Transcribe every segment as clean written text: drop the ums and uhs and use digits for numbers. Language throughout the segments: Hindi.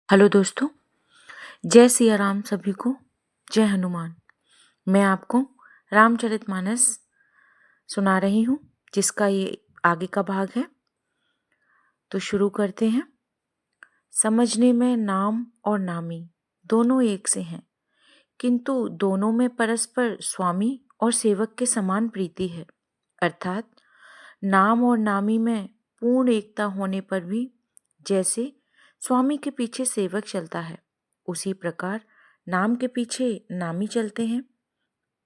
हेलो दोस्तों, जय सिया राम सभी को। जय हनुमान। मैं आपको रामचरितमानस सुना रही हूँ, जिसका ये आगे का भाग है। तो शुरू करते हैं। समझने में नाम और नामी दोनों एक से हैं, किंतु दोनों में परस्पर स्वामी और सेवक के समान प्रीति है। अर्थात नाम और नामी में पूर्ण एकता होने पर भी जैसे स्वामी के पीछे सेवक चलता है, उसी प्रकार नाम के पीछे नामी चलते हैं।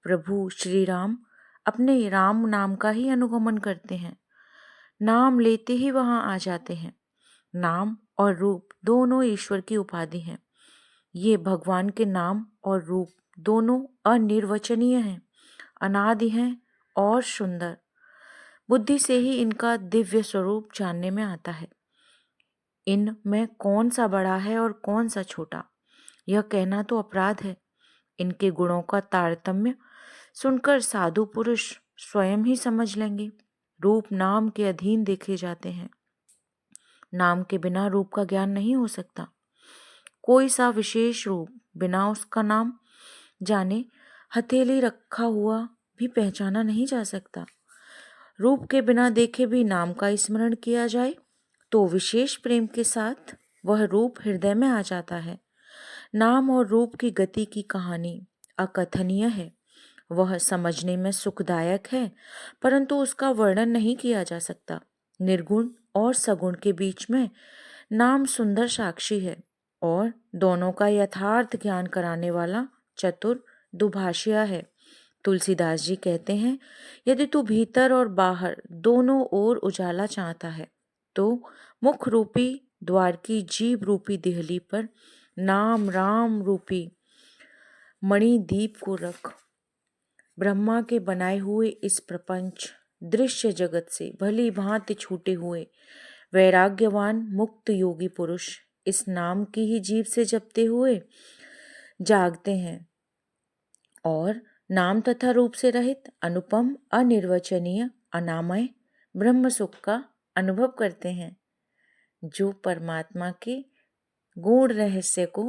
प्रभु श्री राम अपने राम नाम का ही अनुगमन करते हैं, नाम लेते ही वहां आ जाते हैं। नाम और रूप दोनों ईश्वर की उपाधि हैं। ये भगवान के नाम और रूप दोनों अनिर्वचनीय हैं, अनादि हैं और सुंदर। बुद्धि से ही इनका दिव्य स्वरूप जानने में आता है। इन में कौन सा बड़ा है और कौन सा छोटा, यह कहना तो अपराध है। इनके गुणों का तारतम्य सुनकर साधु पुरुष स्वयं ही समझ लेंगे। रूप नाम के अधीन देखे जाते हैं। नाम के बिना रूप का ज्ञान नहीं हो सकता। कोई सा विशेष रूप बिना उसका नाम जाने हथेली रखा हुआ भी पहचाना नहीं जा सकता। रूप के बिना देखे भी नाम का स्मरण किया जाए तो विशेष प्रेम के साथ वह रूप हृदय में आ जाता है। नाम और रूप की गति की कहानी अकथनीय है। वह समझने में सुखदायक है, परंतु उसका वर्णन नहीं किया जा सकता। निर्गुण और सगुण के बीच में नाम सुंदर साक्षी है और दोनों का यथार्थ ज्ञान कराने वाला चतुर दुभाषिया है। तुलसीदास जी कहते हैं, यदि तू भीतर और बाहर दोनों ओर उजाला चाहता है तो मुख रूपी द्वार की जीभ रूपी देहली पर नाम राम रूपी मणिदीप को रख। ब्रह्मा के बनाए हुए इस प्रपंच दृश्य जगत से भली भांति छूटे हुए वैराग्यवान मुक्त योगी पुरुष इस नाम की ही जीभ से जपते हुए जागते हैं और नाम तथा रूप से रहित अनुपम अनिर्वचनीय अनामय ब्रह्म सुख का अनुभव करते हैं। जो परमात्मा के गूढ़ रहस्य को,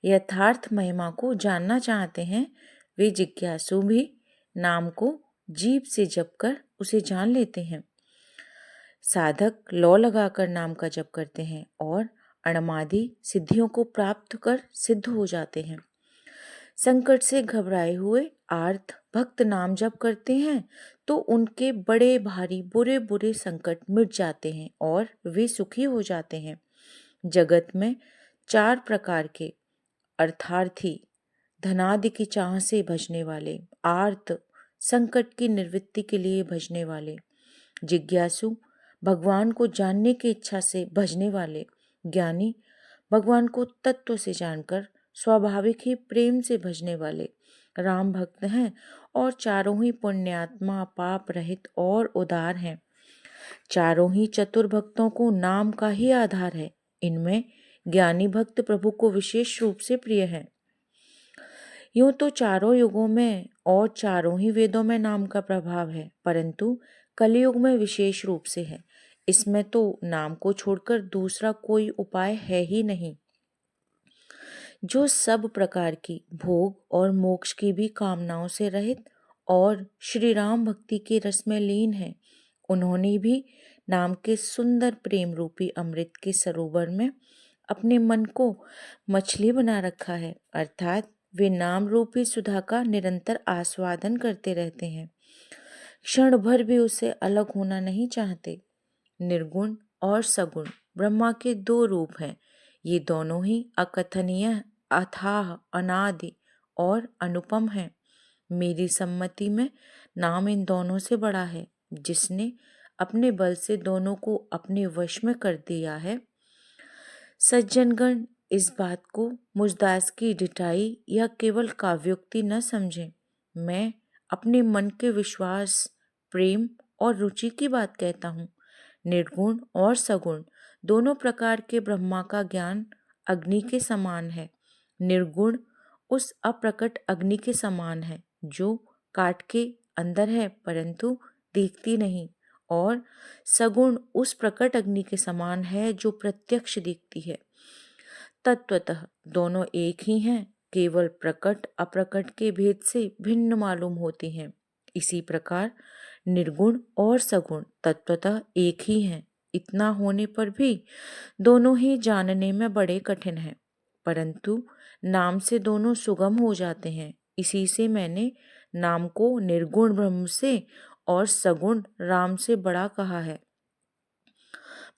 यथार्थ महिमा को जानना चाहते हैं, वे जिज्ञासु भी नाम को जीभ से जपकर उसे जान लेते हैं। साधक लौ लगाकर नाम का जप करते हैं और अणमादि सिद्धियों को प्राप्त कर सिद्ध हो जाते हैं। संकट से घबराए हुए आर्त भक्त नाम जप करते हैं तो उनके बड़े भारी बुरे बुरे संकट मिट जाते हैं और वे सुखी हो जाते हैं। जगत में 4 प्रकार के अर्थार्थी, धनादि की चाह से भजने वाले, आर्त संकट की निवृत्ति के लिए भजने वाले, जिज्ञासु भगवान को जानने की इच्छा से भजने वाले, ज्ञानी भगवान को तत्व से जानकर स्वाभाविक ही प्रेम से भजने वाले राम भक्त हैं और चारों ही पुण्यात्मा, पाप रहित और उदार हैं। चारों ही चतुर भक्तों को नाम का ही आधार है। इनमें ज्ञानी भक्त प्रभु को विशेष रूप से प्रिय है। यूं तो चारों युगों में और चारों ही वेदों में नाम का प्रभाव है, परंतु कलयुग में विशेष रूप से है। इसमें तो नाम को छोड़कर दूसरा कोई उपाय है ही नहीं। जो सब प्रकार की भोग और मोक्ष की भी कामनाओं से रहित और श्री राम भक्ति के रस में लीन है, उन्होंने भी नाम के सुंदर प्रेम रूपी अमृत के सरोवर में अपने मन को मछली बना रखा है। अर्थात वे नाम रूपी सुधा का निरंतर आस्वादन करते रहते हैं, क्षण भर भी उससे अलग होना नहीं चाहते। निर्गुण और सगुण ब्रह्मा के 2 रूप हैं। ये दोनों ही अकथनीय, अथाह, अनादि और अनुपम है। मेरी सम्मति में नाम इन दोनों से बड़ा है। जिसने अपने बल से दोनों को अपने वश में कर दिया है, सज्जनगण इस बात को मुझदास की ढिठाई या केवल काव्योक्ति न समझें। मैं अपने मन के विश्वास, प्रेम और रुचि की बात कहता हूँ। निर्गुण और सगुण दोनों प्रकार के ब्रह्मा का ज्ञान अग्नि के समान है। निर्गुण उस अप्रकट अग्नि के समान है जो काट के अंदर है परंतु दिखती नहीं, और सगुण उस प्रकट अग्नि के समान है जो प्रत्यक्ष दिखती है। तत्वतः दोनों एक ही हैं, केवल प्रकट अप्रकट के भेद से भिन्न मालूम होती हैं। इसी प्रकार निर्गुण और सगुण तत्वतः एक ही हैं। इतना होने पर भी दोनों ही जानने में बड़े कठिन हैं, परंतु नाम से दोनों सुगम हो जाते हैं। इसी से मैंने नाम को निर्गुण ब्रह्म से और सगुण राम से बड़ा कहा है।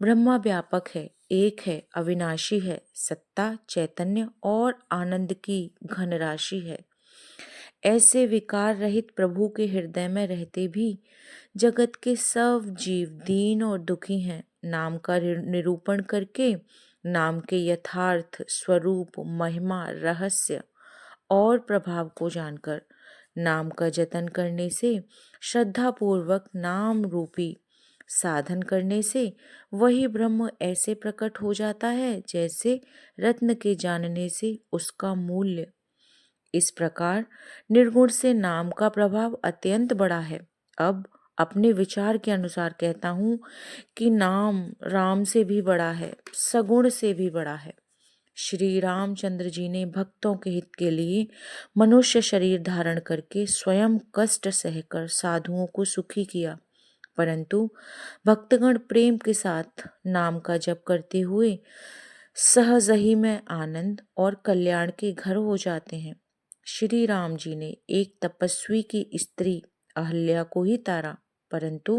ब्रह्मा व्यापक है, एक है, अविनाशी है, सत्ता, चैतन्य और आनंद की घन राशि है। ऐसे विकार रहित प्रभु के हृदय में रहते भी जगत के सब जीव दीन और दुखी हैं। नाम का निरूपण करके नाम के यथार्थ स्वरूप, महिमा, रहस्य और प्रभाव को जानकर नाम का जतन करने से, श्रद्धा पूर्वक नाम रूपी साधन करने से वही ब्रह्म ऐसे प्रकट हो जाता है जैसे रत्न के जानने से उसका मूल्य। इस प्रकार निर्गुण से नाम का प्रभाव अत्यंत बड़ा है। अब अपने विचार के अनुसार कहता हूँ कि नाम राम से भी बड़ा है, सगुण से भी बड़ा है। श्री रामचंद्र जी ने भक्तों के हित के लिए मनुष्य शरीर धारण करके स्वयं कष्ट सहकर साधुओं को सुखी किया, परंतु भक्तगण प्रेम के साथ नाम का जप करते हुए सहज ही में आनंद और कल्याण के घर हो जाते हैं। श्री राम जी ने एक तपस्वी की स्त्री अहल्या को ही तारा, परंतु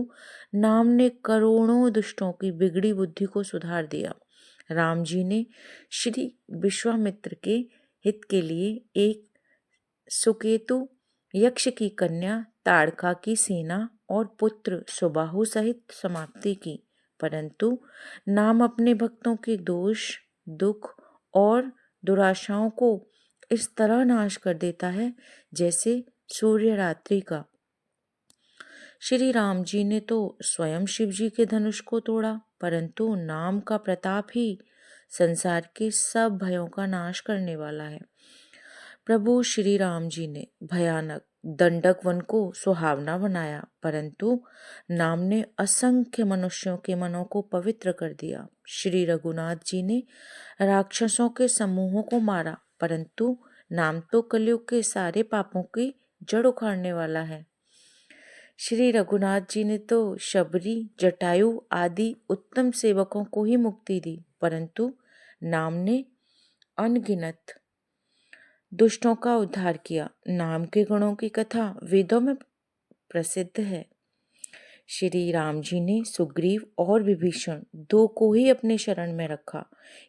नाम ने करोड़ों दुष्टों की बिगड़ी बुद्धि को सुधार दिया। राम जी ने श्री विश्वामित्र के हित के लिए एक सुकेतु यक्ष की कन्या ताड़का की सेना और पुत्र सुबाहु सहित समाप्ति की, परंतु नाम अपने भक्तों के दोष, दुख और दुराशाओं को इस तरह नाश कर देता है जैसे सूर्य रात्रि का। श्री राम जी ने तो स्वयं शिव जी के धनुष को तोड़ा, परंतु नाम का प्रताप ही संसार के सब भयों का नाश करने वाला है। प्रभु श्री राम जी ने भयानक दंडक वन को सुहावना बनाया, परंतु नाम ने असंख्य मनुष्यों के मनों को पवित्र कर दिया। श्री रघुनाथ जी ने राक्षसों के समूहों को मारा, परंतु नाम तो कलयुग के सारे पापों की जड़ उखाड़ने वाला है। श्री रघुनाथ जी ने तो शबरी, जटायु आदि उत्तम सेवकों को ही मुक्ति दी, परंतु नाम ने अनगिनत दुष्टों का उद्धार किया। नाम के गुणों की कथा वेदों में प्रसिद्ध है। श्री राम जी ने सुग्रीव और विभीषण दो को ही अपने शरण में रखा,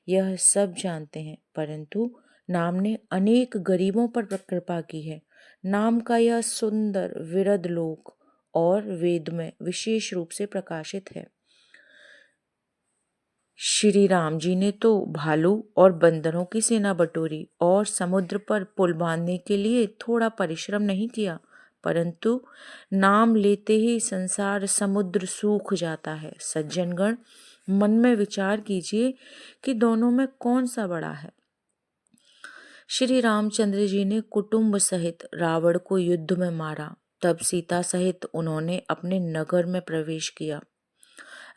यह सब जानते हैं, परंतु नाम ने अनेक गरीबों पर कृपा की है। नाम का यह सुंदर विरध लोक और वेद में विशेष रूप से प्रकाशित है। श्री राम जी ने तो भालू और बंदरों की सेना बटोरी और समुद्र पर पुल बांधने के लिए थोड़ा परिश्रम नहीं किया, परंतु नाम लेते ही संसार समुद्र सूख जाता है। सज्जनगण, मन में विचार कीजिए कि दोनों में कौन सा बड़ा है। श्री रामचंद्र जी ने कुटुंब सहित रावण को युद्ध में मारा, तब सीता सहित उन्होंने अपने नगर में प्रवेश किया।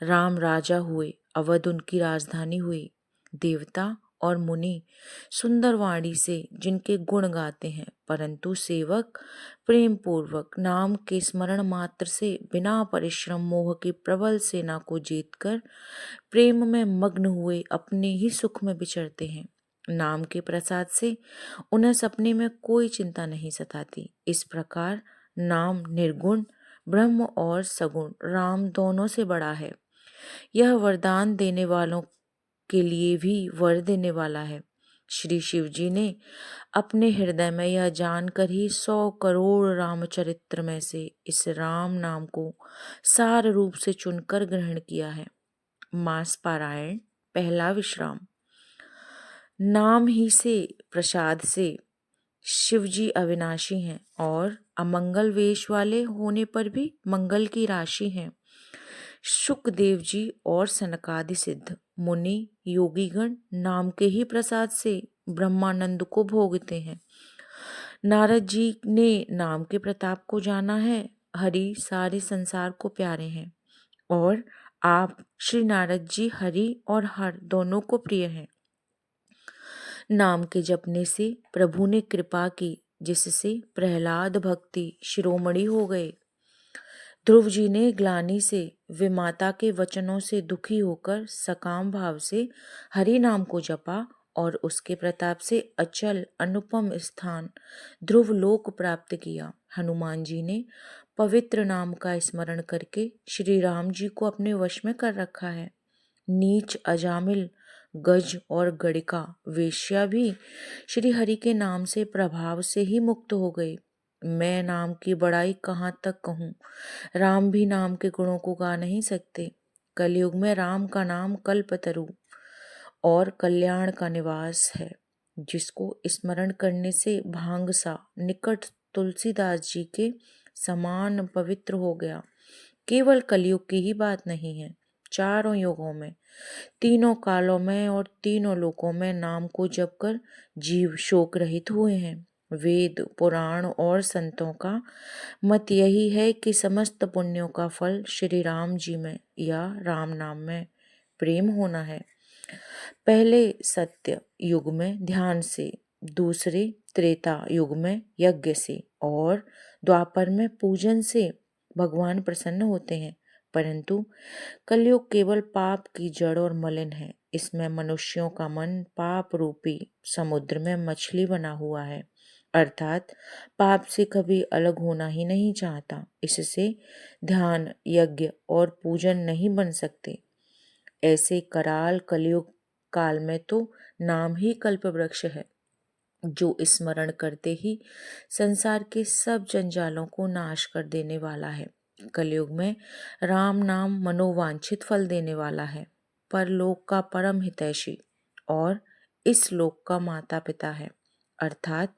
राम राजा हुए, अवध उनकी राजधानी हुई। देवता और मुनि सुंदर वाणी से जिनके गुण गाते हैं, परंतु सेवक प्रेम पूर्वक नाम के स्मरण मात्र से बिना परिश्रम मोह की प्रबल सेना को जीतकर प्रेम में मग्न हुए अपने ही सुख में विचरते हैं। नाम के प्रसाद से उन्हें सपने में कोई चिंता नहीं सताती। इस प्रकार नाम निर्गुण ब्रह्म और सगुण राम दोनों से बड़ा है। यह वरदान देने वालों के लिए भी वर देने वाला है। श्री शिव जी ने अपने हृदय में यह जानकर ही 100 करोड़ रामचरित्र में से इस राम नाम को सार रूप से चुनकर ग्रहण किया है। मास पारायण पहला विश्राम। नाम ही से प्रसाद से शिव जी अविनाशी हैं और अमंगल वेश वाले होने पर भी मंगल की राशि हैं। शुकदेव जी और सनकादि सिद्ध मुनि योगीगण नाम के ही प्रसाद से ब्रह्मानंद को भोगते हैं। नारद जी ने नाम के प्रताप को जाना है। हरि सारे संसार को प्यारे हैं और आप श्री नारद जी हरि और हर दोनों को प्रिय हैं। नाम के जपने से प्रभु ने कृपा की, जिससे प्रहलाद भक्ति शिरोमणि हो गए। ध्रुव जी ने ग्लानि से वे माता के वचनों से दुखी होकर सकाम भाव से हरि नाम को जपा और उसके प्रताप से अचल अनुपम स्थान ध्रुव लोक प्राप्त किया। हनुमान जी ने पवित्र नाम का स्मरण करके श्री राम जी को अपने वश में कर रखा है। नीच अजामिल गज और गड़िका वेश्या भी श्री हरि के नाम से प्रभाव से ही मुक्त हो गए। मैं नाम की बड़ाई कहाँ तक कहूँ, राम भी नाम के गुणों को गा नहीं सकते। कलयुग में राम का नाम कल्पतरु और कल्याण का निवास है, जिसको स्मरण करने से भांग सा निकट तुलसीदास जी के समान पवित्र हो गया। केवल कलयुग की ही बात नहीं है, चारों युगों में, तीनों कालों में और तीनों लोकों में नाम को जपकर जीव शोक रहित हुए हैं। वेद पुराण और संतों का मत यही है कि समस्त पुण्यों का फल श्री राम जी में या राम नाम में प्रेम होना है। पहले सत्य युग में ध्यान से, दूसरे त्रेता युग में यज्ञ से और द्वापर में पूजन से भगवान प्रसन्न होते हैं। परंतु कलयुग केवल पाप की जड़ और मलिन है। इसमें मनुष्यों का मन पाप रूपी समुद्र में मछली बना हुआ है, अर्थात पाप से कभी अलग होना ही नहीं चाहता। इससे ध्यान यज्ञ और पूजन नहीं बन सकते। ऐसे कराल कलयुग काल में तो नाम ही कल्प वृक्ष है, जो स्मरण करते ही संसार के सब जंजालों को नाश कर देने वाला है। कलयुग में राम नाम मनोवांछित फल देने वाला है, परलोक का परम हितैषी और इस लोक का माता पिता है, अर्थात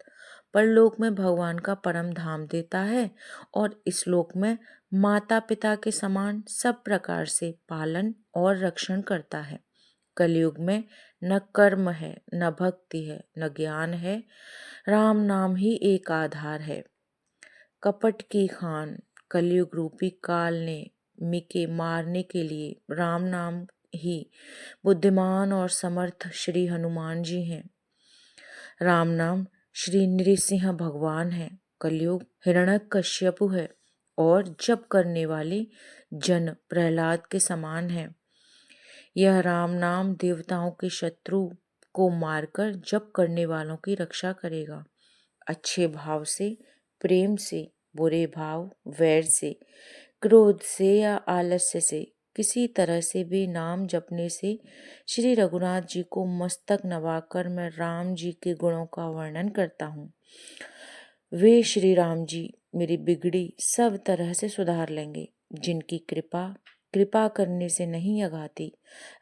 परलोक में भगवान का परम धाम देता है और इस लोक में माता पिता के समान सब प्रकार से पालन और रक्षण करता है। कलयुग में न कर्म है, न भक्ति है, न ज्ञान है, राम नाम ही एक आधार है। कपट की खान कलयुग रूपी काल ने मिके मारने के लिए राम नाम ही बुद्धिमान और समर्थ श्री हनुमान जी हैं। राम नाम श्री नृसिंह भगवान है। कलयुग हिरण्यकश्यपु है और जप करने वाले जन प्रहलाद के समान है। यह राम नाम देवताओं के शत्रु को मारकर जप करने वालों की रक्षा करेगा। अच्छे भाव से, प्रेम से, बुरे भाव, वैर से, क्रोध से या आलस्य से, किसी तरह से भी नाम जपने से श्री रघुनाथ जी को मस्तक नवाकर मैं राम जी के गुणों का वर्णन करता हूँ। वे श्री राम जी मेरी बिगड़ी सब तरह से सुधार लेंगे, जिनकी कृपा करने से नहीं अघाती।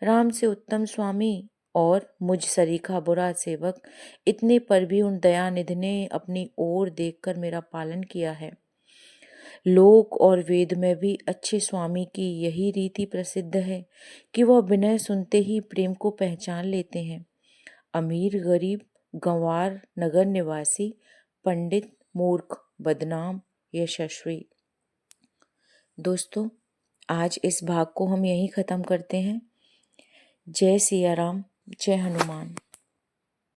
राम से उत्तम स्वामी और मुझ सरीखा बुरा सेवक, इतने पर भी उन दयानिधि ने अपनी ओर देखकर मेरा पालन किया है। लोक और वेद में भी अच्छे स्वामी की यही रीति प्रसिद्ध है कि वह विनय सुनते ही प्रेम को पहचान लेते हैं। अमीर गरीब, गंवार नगर निवासी, पंडित मूर्ख, बदनाम यशस्वी। दोस्तों, आज इस भाग को हम यहीं ख़त्म करते हैं। जय सिया राम, जय हनुमान।